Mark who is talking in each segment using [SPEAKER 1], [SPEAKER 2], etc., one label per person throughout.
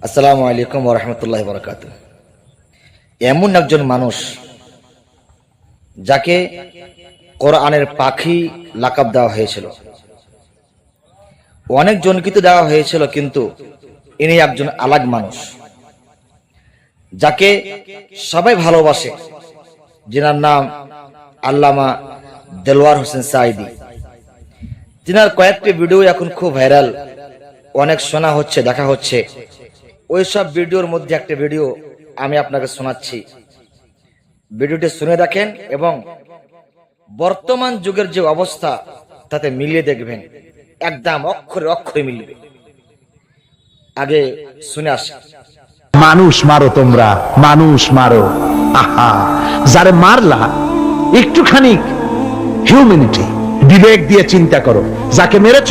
[SPEAKER 1] আসসালামু আলাইকুম ওয়া রাহমাতুল্লাহি ওয়া বারাকাতুহু। এমন একজন মানুষ যাকে কোরআনের পাখি লাকাব দেওয়া হয়েছিল, অনেক জনকে দেওয়া হয়েছিল, কিন্তু ইনি একজন আলাগ মানুষ যাকে সবাই ভালোবাসে, যিনার নাম আল্লামা দেলোয়ার হোসেন সাঈদী। তিনার কয়েকটি ভিডিও এখন খুব ভাইরাল, অনেক শোনা হচ্ছে, দেখা হচ্ছে। ওই সব ভিডিওর মধ্যে একটা ভিডিও আমি আপনাকে শোনাচ্ছি। ভিডিওটি শুনে দেখেন এবং বর্তমান যুগের যে অবস্থা তাতে মিলিয়ে দেখবেন, একদম অক্ষরে অক্ষরে মিলবে। আগে শুনে আসি।
[SPEAKER 2] মানুষ মারো, তোমরা মানুষ মারো। আহা, যারে মারলা একটুখানি হিউম্যানিটি, বিবেক দিয়ে চিন্তা করো। যাকে মেরেছ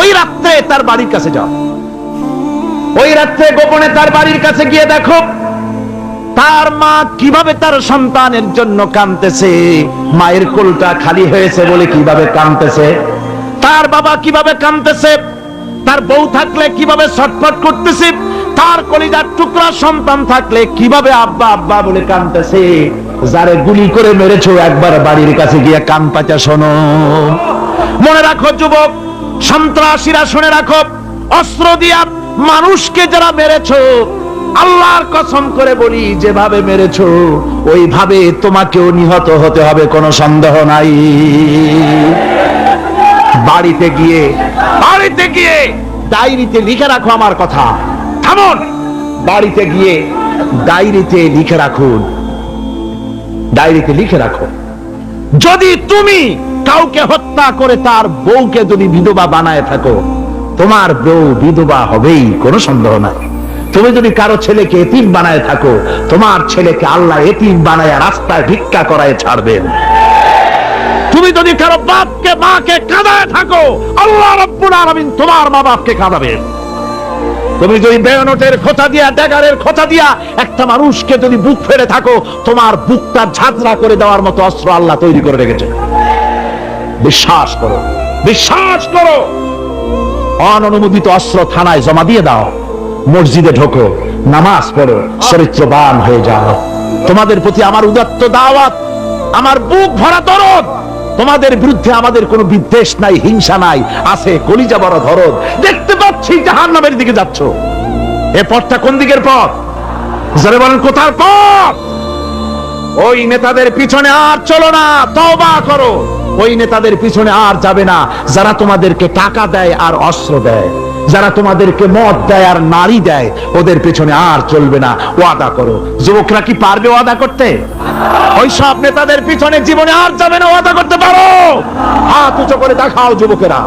[SPEAKER 2] ওই রাত্রে তার বাড়ির কাছে যাও, ওই রাত্রে গোপনে তার বাড়ির কাছে গিয়ে দেখো তার মা কিভাবে তার সন্তানের জন্য কাঁদতেছে, মায়ের কোলটা খালি হয়েছে বলে কিভাবে কাঁদতেছে, তার বাবা কিভাবে কাঁদতেছে, তার বউ থাকলে কিভাবে ছটফট করতেছে, তার কলিজার টুকরা সন্তান থাকলে কিভাবে আব্বা আব্বা বলে কাঁদতেছে। যারে গুলি করে মেরেছো একবার বাড়ির কাছে গিয়ে কান পাচা শোনো। মনে রাখো যুবক, সন্ত্রাসীরা, শুনে রাখো, অস্ত্র দিয়া মানুষকে যারা মেরেছো, আল্লাহর কসম করে বলি যেভাবে মেরেছো ওইভাবে তোমাকেও নিহত হতে হবে, কোনো সন্দেহ নাই। বাড়িতে গিয়ে ডায়েরিতে লিখে রাখো আমার কথা। থামুন, বাড়িতে গিয়ে ডায়েরিতে লিখে রাখুন, ডায়েরিতে লিখে রাখো, যদি তুমি কাউকে হত্যা করে তার বউকে যদি বিধবা বানায় থাকো, তোমার বউ বিধবা হবেই, কোনো সন্দেহ নাই। তুমি যদি কারো ছেলেকে এতিম বানায় থাকো, তোমার ছেলেকে আল্লাহ এতিম বানায় রাস্তায় ভিক্ষা করায় ছাড়বেন। তুমি যদি কারো বাপকে মাকে কাঁদায় থাকো, আল্লাহ রাব্বুল আলামিন তোমার মা বাপকে কাঁদাবেন। তুমি যদি বেয়নটের খোঁচা দিয়া, ড্যাগারের খোঁচা দিয়া একটা মানুষকে যদি বুক ফেড়ে থাকো, তোমার বুকটা ঝাঁঝরা করে দেওয়ার মতো অস্ত্র আল্লাহ তৈরি করে রেখেছে। বিশ্বাস করো, বিশ্বাস করো। অননুমোদিত অস্ত্র থানায় জমা দিয়ে দাও, মসজিদে ঢোকো, নামাজ পড়ো, চরিত্রবান হয়ে যাও। তোমাদের প্রতি আমার উদাত্ত দাওয়াত, আমার বুক ভরা দরদ। তোমাদের বিরুদ্ধে আমাদের কোনো বিদ্বেষ নাই, হিংসা নাই, আছে কলিজা বড় দরদ। দেখতে পাচ্ছি জাহান্নামের দিকে যাচ্ছ। এ পথটা কোন দিকের পথ? যারা বলেন কোথার পথ? ওই নেতাদের পিছনে আর চলো না, তওবা করো। ওই নেতাদের পিছনে আর যাবে না যারা তোমাদেরকে টাকা দেয় আর অস্ত্র দেয়, যারা তোমাদেরকে মদ দেয় আর নারী দেয়, ওদের পেছনে আর চলবে না। ওয়াদা করো। যুবকরা কি পারবে ওয়াদা করতে? ওই সব নেতাদের পিছনে জীবনে আর যাবে না, ওয়াদা করতে পারো? হাত উঁচু করে দেখাও যুবকেরা।